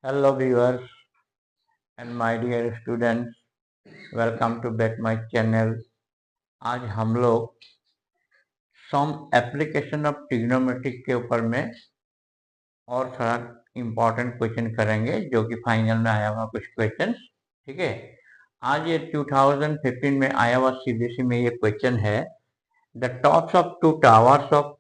Hello viewers and my dear students, welcome to back my channel। आज हम लोग some application of trigonometry के ऊपर में और थोड़ा इम्पोर्टेंट क्वेश्चन करेंगे जो कि फाइनल में आया हुआ कुछ क्वेश्चन। ठीक है, आज ये 2015 में आया हुआ सीबीएसई में ये क्वेश्चन है। The tops of two towers of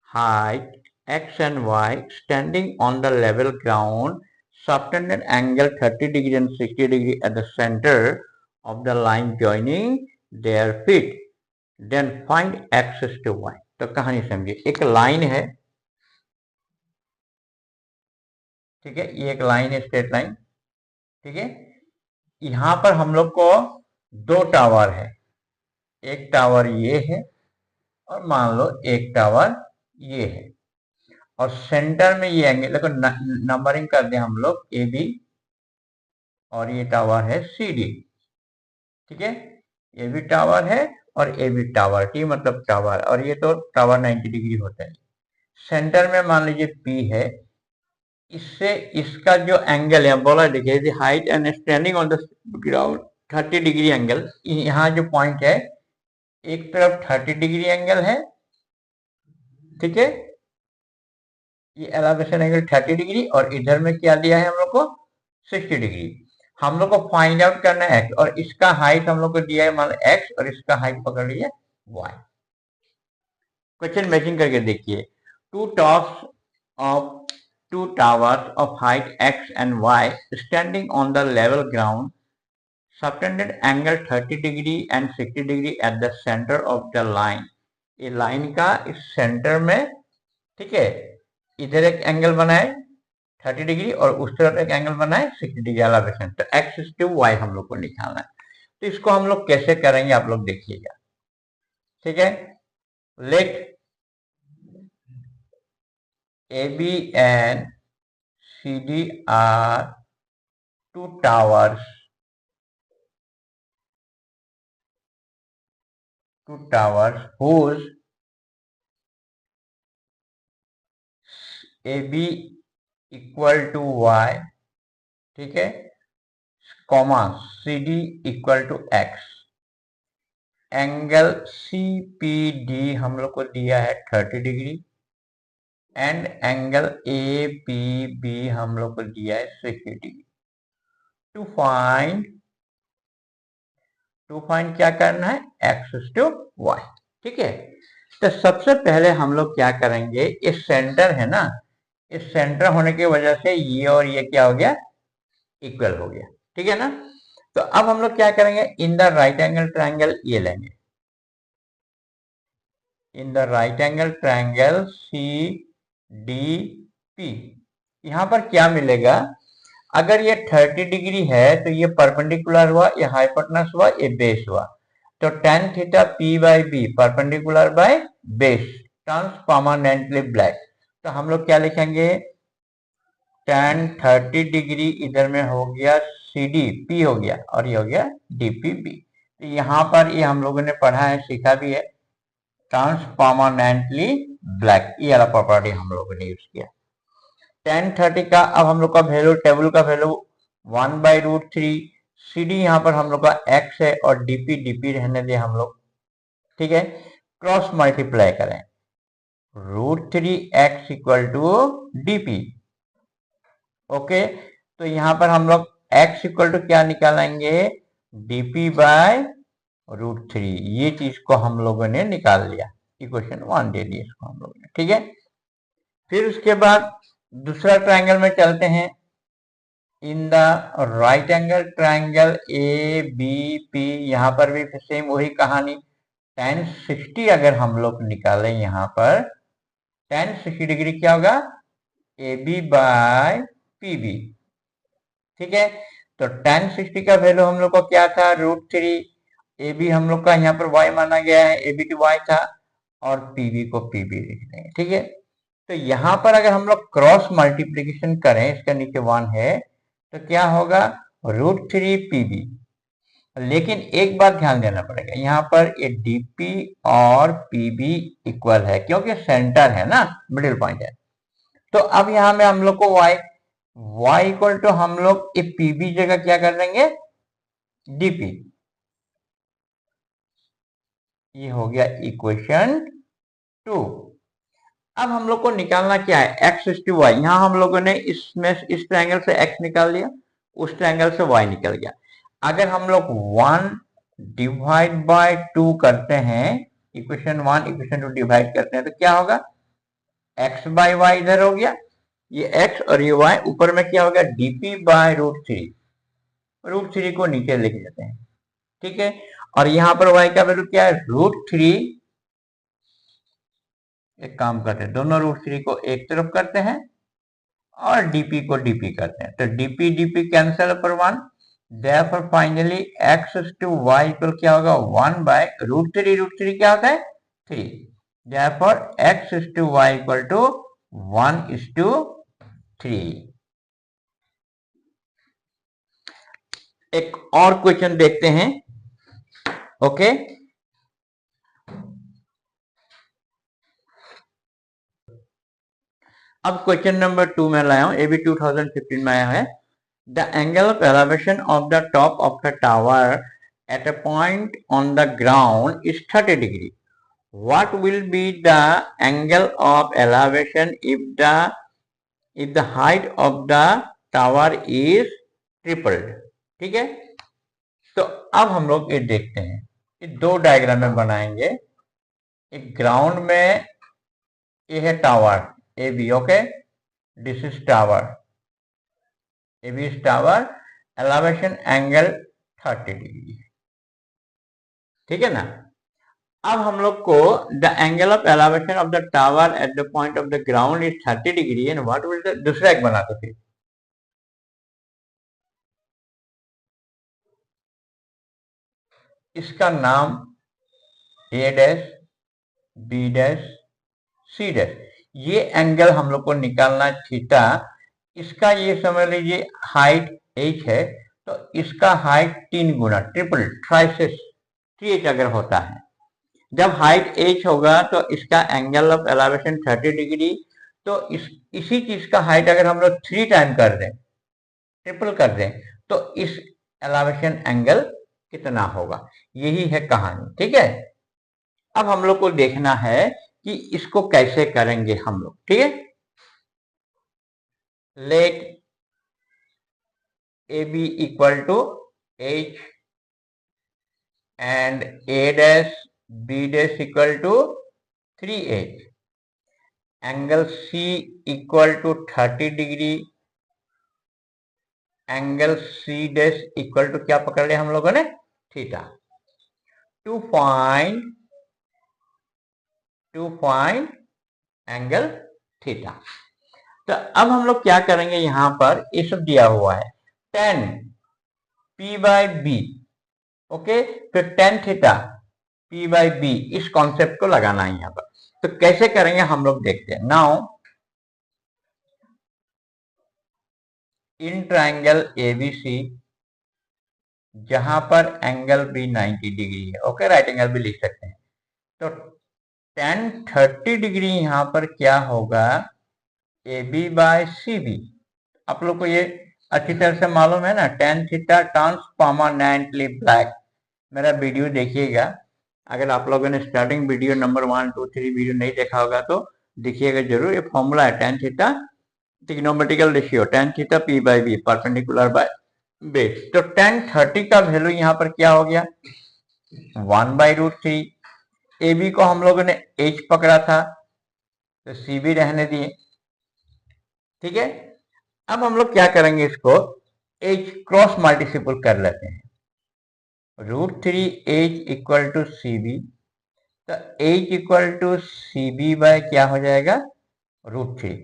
height x and y standing on the level ground subtended angle 30 degree and 60 degree at the center of the line joining their feet, then find x to y। तो कहानी समझिए, एक line है, ठीक है, ये एक line है, स्ट्रेट लाइन, ठीक है। यहां पर हम लोग को दो टावर है, एक टावर ये है और मान लो एक टावर ये है, और सेंटर में ये एंगल, देखो नंबरिंग कर दे हम लोग ए बी, और ये टावर है सी डी, ठीक है। ये भी टावर है और ए भी टावर, टी मतलब टावर, और ये तो टावर 90 डिग्री होता है। सेंटर में मान लीजिए पी है, इससे इसका जो एंगल है बोला, देखिए height and standing on the ground 30 degree angle. यहाँ जो पॉइंट है, एक तरफ 30 डिग्री एंगल है, ठीक है, ये एलिवेशन एंगल 30 डिग्री, और इधर में क्या दिया है हम लोग को 60 डिग्री। हम लोग को फाइंड आउट करना है x, और इसका हाइट हम लोग को दिया है मान लो x, और इसका हाइट पकड़ लिया y। क्वेश्चन मैचिंग करके देखिए, two tops of two towers of height x and y standing on the level ground subtended angle 30 degree and 60 degree at the centre of the line. ये line का इस centre में, ठीक है, इधर एक एंगल बनाए 30 डिग्री और उस तरफ एक एंगल बनाए 60 डिग्री एलिवेशन। तो x टू y हम लोग को निकालना है। तो इसको हम लोग कैसे करेंगे आप लोग देखिएगा, ठीक है। Let A B and C D are two towers whose A B equal to y, ठीक है, comma C D equal to x। Angle C P D हम लोग को दिया है 30 degree, and angle A P B हम लोग को दिया है 60 डिग्री। टू फाइंड क्या करना है, एक्स टू वाई, ठीक है। तो सबसे पहले हम लोग क्या करेंगे, इस सेंटर है ना, इस सेंटर होने की वजह से ये और ये क्या हो गया, इक्वल हो गया, ठीक है ना। तो अब हम लोग क्या करेंगे, in the right angle triangle ये लेंगे, in the right angle triangle C D P. यहां पर क्या मिलेगा, अगर ये 30 डिग्री है तो ये परपेंडिकुलर हुआ, ये हाइपोटेनस हुआ, ये बेस हुआ। तो tan theta p by B perpendicular by base turns permanently black. तो हम लोग क्या लिखेंगे, tan 30 डिग्री इधर में हो गया सी डी पी हो गया, और ये हो गया डी पी बी। तो यहाँ पर ये हम लोगों ने पढ़ा है, सीखा भी है, टर्न्स परमानेंटली ब्लैक, ये वाला प्रॉपर्टी हम लोगों ने यूज किया। tan 30 का अब हम लोग का वैल्यू, टेबल का वैल्यू 1/√3। सी डी यहाँ पर हम लोग का x है, और डीपी डीपी रहने दे हम लोग, ठीक है। क्रॉस मल्टीप्लाई करें, √3x equal to DP, okay. तो यहाँ पर हम लोग x इक्वल टू क्या निकालेंगे, डीपी बाय √3। ये चीज को हम लोगों ने निकाल लिया, इक्वेशन 1 दे दी इसको हम लोगों ने, ठीक है। फिर उसके बाद दूसरा ट्रायंगल में चलते हैं। In the right angle triangle A B P, यहाँ पर भी सेम वही कहानी, tan 60 अगर हम लोग निकालें, यहाँ पर tan 60 डिग्री क्या होगा, A B by P B, ठीक है। तो tan 60 का वैल्यू हम लोग को क्या था, √3। ए बी हम लोग का यहाँ पर y माना गया है, ए बी टू y था, और पी बी को पी बी लिख देंगे, ठीक है। तो यहां पर अगर हम लोग क्रॉस मल्टीप्लीकेशन करें, इसका नीचे 1 है, तो क्या होगा, √3 पीबी। लेकिन एक बात ध्यान देना पड़ेगा, यहाँ पर ये डीपी और पीबी इक्वल है, क्योंकि सेंटर है ना, मिडिल पॉइंट है। तो अब यहाँ में हम लोग को y y इक्वल टू हम लोग ए पीबी जगह क्या कर देंगे, डीपी। ये हो गया इक्वेशन 2। अब हम लोग को निकालना क्या है, एक्स टू वाई। यहां हम लोगों ने इसमें इस ट्रायंगल से एक्स निकाल लिया, उस ट्रायंगल से वाई निकल गया। अगर हम लोग 1 डिवाइड बाय 2 करते हैं, इक्वेशन 1 इक्वेशन 2 डिवाइड करते हैं तो क्या होगा, एक्स बाय वाई इधर हो गया, ये एक्स और ये वाई, ऊपर में क्या होगा डीपी बाय √3। √3 को नीचे लिख लेते हैं, ठीक है। और यहां पर वाई का वैल्यू क्या है, √3। एक काम करते हैं, दोनों √3 को एक तरफ करते हैं और डीपी को डीपी करते हैं, तो डीपी डीपी कैंसिल पर 1। therefore finally x to y equal क्या होगा, 1 बाय √3। √3 क्या होता है, 3। therefore x to y equal to 1:3। एक और क्वेश्चन देखते हैं, ओके। अब क्वेश्चन नंबर 2 में लाया हूं, ये भी 2015 में आया है। The angle of elevation of the top of the tower at a point on the ground is 30 degree. What will be the angle of elevation if the height of the tower is tripled? ठीक है, तो अब हम लोग ये देखते हैं, ये दो डायग्राम में बनाएंगे। एक ग्राउंड में ये है tower A B, okay, this is tower A B is tower, elevation angle 30 degree, ठीक है ना। अब हम लोग को the angle of elevation of the tower at the point of the ground is 30 degree and what will the, दूसरा एक बनाते थे। इसका नाम A dash B dash C dash, ये एंगल हम लोग को निकालना है थीटा। इसका ये समझ लीजिए हाइट h है, तो इसका हाइट 3 गुना ट्रिपल ट्राइसेस 3h अगर होता है, जब हाइट h होगा तो इसका एंगल ऑफ एलिवेशन 30 डिग्री। तो इसी चीज का हाइट अगर हम लोग 3 टाइम कर दें, ट्रिपल कर दें, तो इस एलिवेशन एंगल कितना होगा, यही है कहानी, ठीक है। अब हम लोग को देखना है कि इसको कैसे करेंगे हम लोग, ठीक है। Let A B equal to h and a dash b dash equal to 3h, angle C equal to 30 degree, angle C dash equal to क्या पकड़ लिया हम लोगों ने, theta. To find angle theta. तो अब हम लोग क्या करेंगे, यहां पर ये सब दिया हुआ है, tan P by B, okay, फिर tan theta P by B, इस कॉन्सेप्ट को लगाना है यहां पर। तो कैसे करेंगे हम लोग देखते हैं। नाउ इन ट्राइंगल एबीसी, जहां पर एंगल भी 90 डिग्री है, ओके, राइट एंगल भी लिख सकते हैं, तो tan 30 डिग्री यहां पर क्या होगा, A B by C B. आप लोग को ये अच्छी तरह से मालूम है ना, tan theta turns permanently black. मेरा वीडियो देखिएगा, अगर आप लोगों ने स्टार्टिंग वीडियो नंबर 1 2 3 वीडियो नहीं देखा होगा तो देखिएगा जरूर। ये फॉर्मूला है tan theta trigonometrical ratio, tan theta P by B perpendicular by base. तो tan 30 का वैल्यू यहाँ पर क्या हो गया, 1 बाई √3। ए बी को हम लोगों ने h पकड़ा था, तो सी भी रहने दिए, ठीक है। अब हम लोग क्या करेंगे, इसको h क्रॉस मल्टीसिपल कर लेते हैं, √3h equal to C B, तो h equal to C B by क्या हो जाएगा, √3।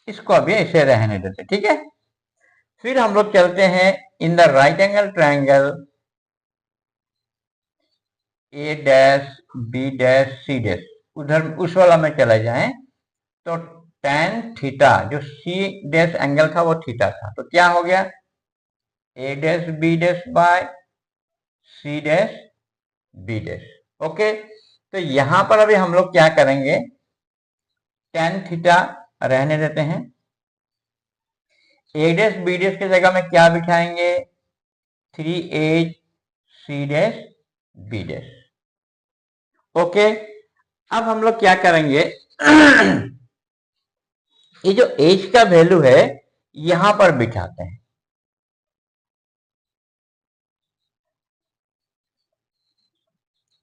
इसको अभी ऐसे रहने देते, ठीक है। फिर हम लोग चलते हैं in the right angle triangle A dash B dash C dash, उधर उस वाला में चले जाएं, तो tan थीटा जो सी डैश एंगल था वो थीटा था, तो क्या हो गया, A dash B dash by C dash B dash, okay. तो यहां पर अभी हम लोग क्या करेंगे, tan थीटा रहने देते हैं। ए डैश बी डैश की जगह में क्या बिठाएंगे, 3h C dash B dash. Okay, अब हम लोग क्या करेंगे, ये जो एज का वैल्यू है यहां पर बिठाते हैं।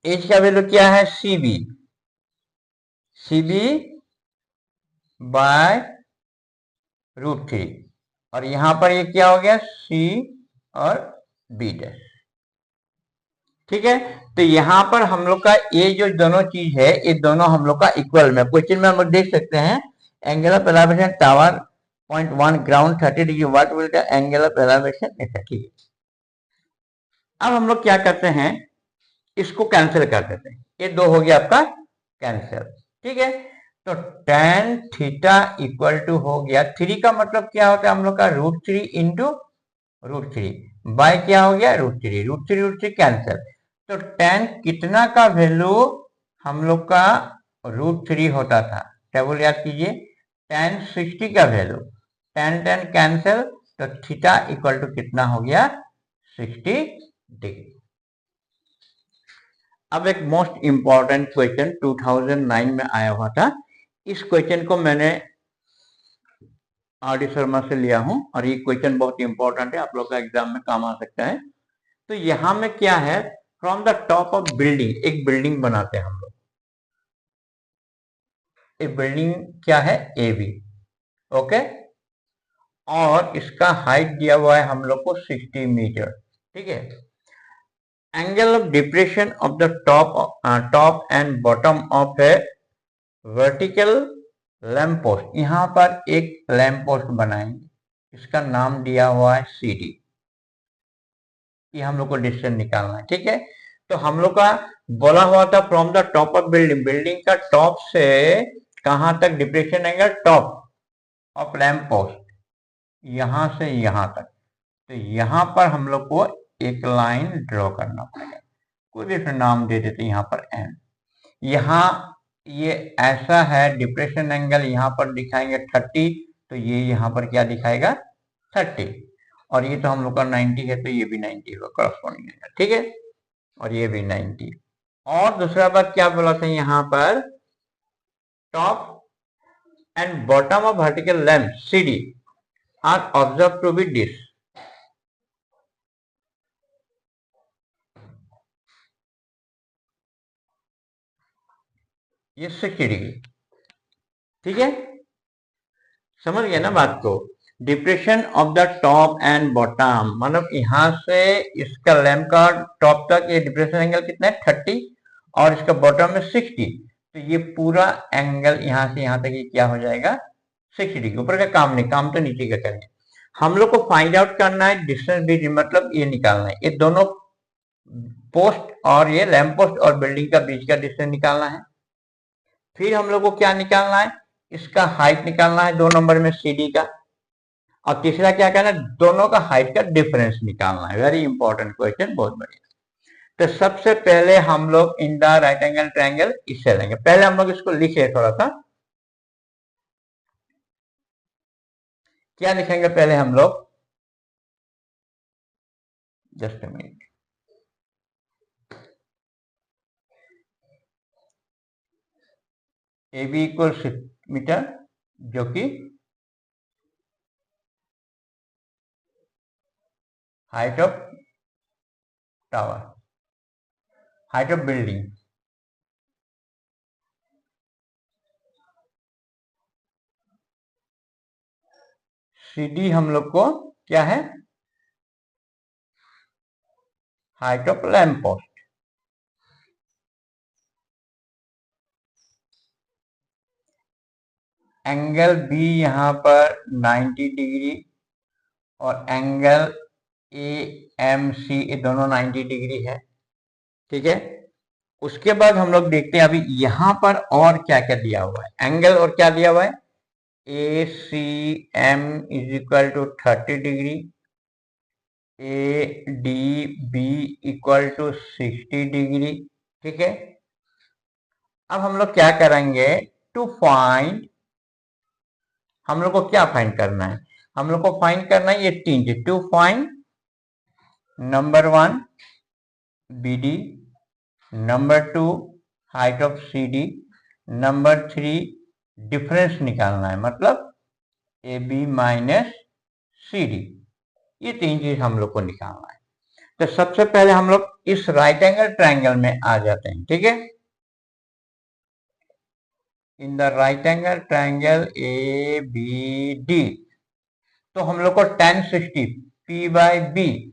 एज का वैल्यू क्या है, सीबी, सीबी बाय √3, और यहां पर ये क्या हो गया, सी और बी डैश। ठीक है, तो यहां पर हम लोग का ये जो दोनों चीज है ये दोनों हम लोग का इक्वल में, क्वेश्चन में हम लोग देख सकते हैं angle of elevation tower 0.1 ground 30 degree, what will the angle of elevation, ऐसा। ठीक है, अब हम लोग क्या करते हैं, इसको कैंसिल कर देते हैं, ये दो हो गया आपका कैंसिल। ठीक है, तो tan थीटा इक्वल टू हो गया, 3 का मतलब क्या होता है हम लोग का, √3 इंटू √3 बाय क्या हो गया, √3 कैंसिल। तो tan कितना का वैल्यू हम लोग का √3 होता था, टेबल याद कीजिए, tan 60 का वैल्यू, tan कैंसिल, तो थीटा इक्वल टू कितना हो गया, 60 डिग्री। अब एक मोस्ट इंपॉर्टेंट क्वेश्चन 2009 में आया हुआ था, इस क्वेश्चन को मैंने आर डी शर्मा से लिया हूं, और ये क्वेश्चन बहुत इंपॉर्टेंट है, आप लोग का एग्जाम में काम आ सकता है। तो यहां में क्या है, from the top of building, एक बिल्डिंग बनाते हैं हम लोग, एक बिल्डिंग क्या है, ए बी। ओके, और इसका हाइट दिया हुआ है हम लोग को 60 मीटर। ठीक है, angle of depression of the top and bottom of A vertical lamp post, यहां पर एक लैंप पोस्ट बनाएंगे, इसका नाम दिया हुआ है CD, ये हम लोग को डिस्टेंस निकालना है। ठीक है, तो हम लोग का बोला हुआ था from the top of building, building का टॉप से कहां तक depression angle, top of lamp post, यहां से यहां तक, तो यहां पर हम लोग को एक लाइन ड्रॉ करना पड़ेगा, कोई भी नाम दे देते यहाँ पर एन। यहाँ ये ऐसा है, डिप्रेशन एंगल यहाँ पर दिखाएंगे 30, तो ये यहाँ पर क्या दिखाएगा 30, और ये तो हम लोग का 90 है, तो ये भी 90 होगा करस्पॉन्डिंग एंगल। ठीक है, और ये भी 90। और दूसरा बात क्या बोला था यहाँ पर, top and bottom of vertical lamp CD are observed to be this, ये 60 डिग्री। ठीक है, समझ गए ना बात को, depression of the top and bottom, मतलब यहां से इसका लैंप का टॉप तक ये डिप्रेशन एंगल कितना है 30, और इसका बॉटम में 60, तो ये पूरा एंगल यहां से यहां तक ये क्या हो जाएगा 60 डिग्री। ऊपर का काम नहीं, काम तो नीचे का करेंगे। हम लोग को फाइंड आउट करना है डिस्टेंस बीच, मतलब ये निकालना है, ये दोनों पोस्ट और ये लैंप पोस्ट और बिल्डिंग का बीच का डिस्टेंस निकालना है। फिर हम लोग को क्या निकालना है, इसका हाइट निकालना है 2 नंबर में CD का, और तीसरा क्या करना है, दोनों का हाइट का डिफरेंस निकालना है। वेरी इंपॉर्टेंट क्वेश्चन, बहुत बढ़िया। तो सबसे पहले हम लोग इन द राइट एंगल ट्रायंगल इससे लेंगे, पहले हम लोग इसको लिखे थोड़ा सा, क्या लिखेंगे पहले हम लोग, just a minute, AB equal 6 metre, जो कि height of tower, height of building, CD हम लोग को क्या है, height of lamp post, angle B यहां पर 90 डिग्री, और एंगल AMC ये दोनों 90 डिग्री है। ठीक है, उसके बाद हम लोग देखते हैं अभी यहां पर और क्या क्या दिया हुआ है, एंगल और क्या दिया हुआ है, ACM is equal to 30 degree, ADB equal to 60 degree. ठीक है, अब हम लोग क्या करेंगे, टू फाइंड हम लोग को क्या फाइंड करना है? हम लोग को फाइंड करना है ये तीन चीज। To find number 1 BD, number 2 height of CD, number 3 difference निकालना है, मतलब AB माइनस CD। ये तीन चीज हम लोग को निकालना है। तो सबसे पहले हम लोग इस राइट एंगल ट्रायंगल में आ जाते हैं, ठीक है। इन the right angle triangle ABD, तो हम लोग को tan 60 P/B,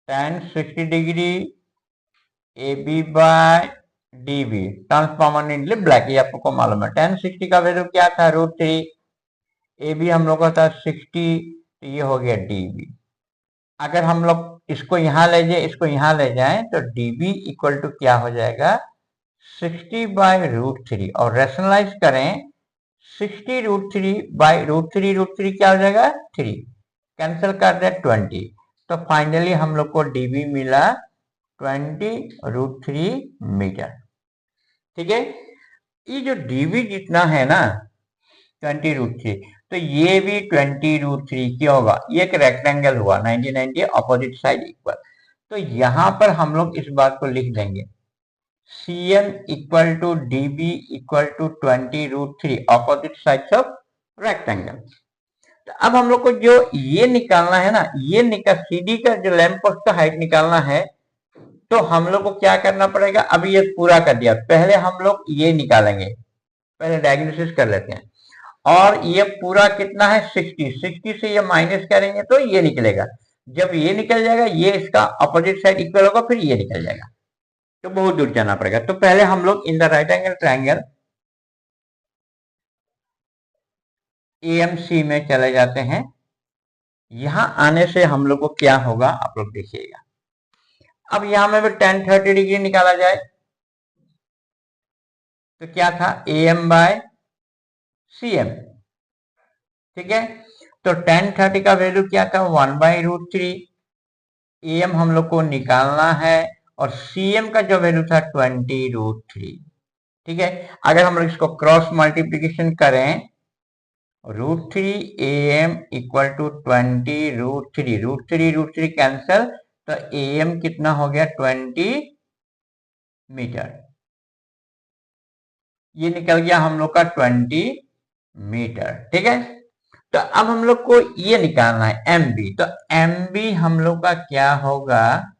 tan 60 degree AB/DB ट्रांसफॉर्मेंटली ब्लैक, ये आपको मालूम है। tan 60 का वैल्यू क्या था? √3। AB हम लोग का था 60, तो ये हो गया DB। अगर हम लोग इसको यहां ले जाए, इसको यहां ले जाएं, तो DB इक्वल टू क्या हो जाएगा? 60/√3। और रेशनलाइज करें 60√3/√3, क्या हो जाएगा? 3। कैंसिल कर दे 20, तो फाइनली हम लोग को DB मिला 20√3 मीटर, ठीक है। ये जो DB जितना है ना 20√3, तो ये भी 20√3 क्या होगा? ये एक रेक्टेंगल हुआ 90-90 अपोजिट साइड इक्वल। तो यहां पर हम लोग इस बात को लिख देंगे CM equal to DB equal to 20√3 opposite sides of rectangle. तो अब हम लोग को जो ये निकालना है ना, ये निकाल CD का जो लैंप पोस्ट का हाइट निकालना है, तो हम लोग को क्या करना पड़ेगा? अभी ये पूरा कर दिया, पहले हम लोग ये निकालेंगे, पहले डायग्नोसिस कर लेते हैं। और ये पूरा कितना है? 60 से ये माइनस करेंगे तो ये निकलेगा। जब ये निकल जाएगा, ये इसका अपोजिट साइड इक्वल होगा, फिर ये निकल जाएगा, तो बहुत दूर जाना पड़ेगा। तो पहले हम लोग इन the right angle triangle AMC में चले जाते हैं। यहां आने से हम लोग को क्या होगा, आप लोग देखिएगा। अब यहां में भी tan 30 डिग्री निकाला जाए, तो क्या था? AM/CM, ठीक है। तो tan 30 का वैल्यू क्या था? 1/√3। AM हम लोग को निकालना है, और CM का जो वैल्यू था 20√3, ठीक है। अगर हम लोग इसको क्रॉस मल्टीप्लीकेशन करें, √3 AM इक्वल टू 20√3, √3 कैंसल, तो AM कितना हो गया? 20 मीटर। ये निकल गया हम लोग का 20 मीटर, ठीक है। तो अब हम लोग को ये निकालना है MB। तो MB हम लोग का क्या होगा?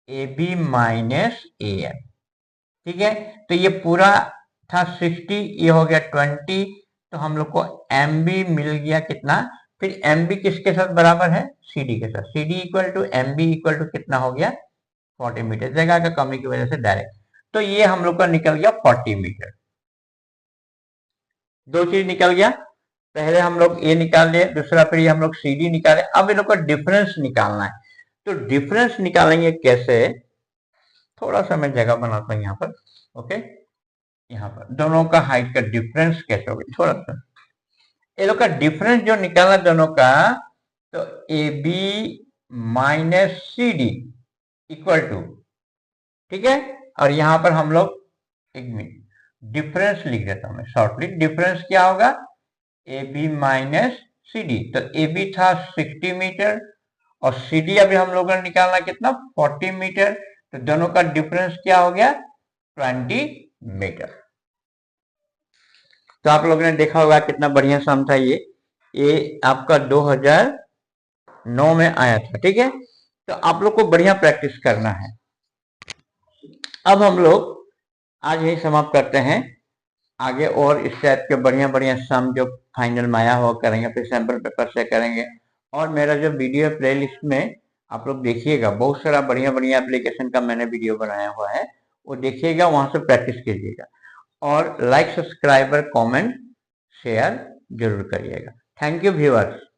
AB माइनस AM, ठीक है। तो ये पूरा था 60, ये हो गया 20, तो हम लोग को MB मिल गया कितना? फिर MB किसके साथ बराबर है? CD के साथ। CD equal to MB equal to कितना हो गया? 40 मीटर। जगह का कमी की वजह से डायरेक्ट, तो ये हम लोग का निकल गया 40 मीटर। दो चीज निकल गया, पहले हम लोग A निकाल लिए, दूसरा फिर ये हम लोग CD निकाले। अब इन लोग का डिफरेंस निकालना है। तो डिफरेंस निकालेंगे कैसे? थोड़ा सा मैं जगह बनाता हूं यहाँ पर, ओके। यहाँ पर दोनों का हाइट का डिफरेंस कैसे होगा, थोड़ा सा ये लोग का डिफरेंस जो निकालना दोनों का, तो AB minus CD equal to, ठीक है। और यहां पर हम लोग एक मिनट डिफरेंस लिख देता हूं मैं शॉर्टली। डिफरेंस क्या होगा? AB minus CD। तो AB था 60 मीटर, और CD अभी हम लोगों ने निकालना कितना? 40 मीटर। तो दोनों का डिफरेंस क्या हो गया? 20 मीटर। तो आप लोगों ने देखा होगा कितना बढ़िया सम था ये आपका 2009 में आया था, ठीक है। तो आप लोग को बढ़िया प्रैक्टिस करना है। अब हम लोग आज यही समाप्त करते हैं। आगे और इस टाइप के बढ़िया बढ़िया सम जो फाइनल में आया हुआ करेंगे, फिर सैंपल पेपर से करेंगे। और मेरा जो वीडियो प्लेलिस्ट में आप लोग देखिएगा, बहुत सारा बढ़िया बढ़िया एप्लीकेशन का मैंने वीडियो बनाया हुआ है, वो देखिएगा, वहां से प्रैक्टिस कीजिएगा। और लाइक, सब्सक्राइबर, कमेंट, शेयर जरूर करिएगा। Thank you viewers.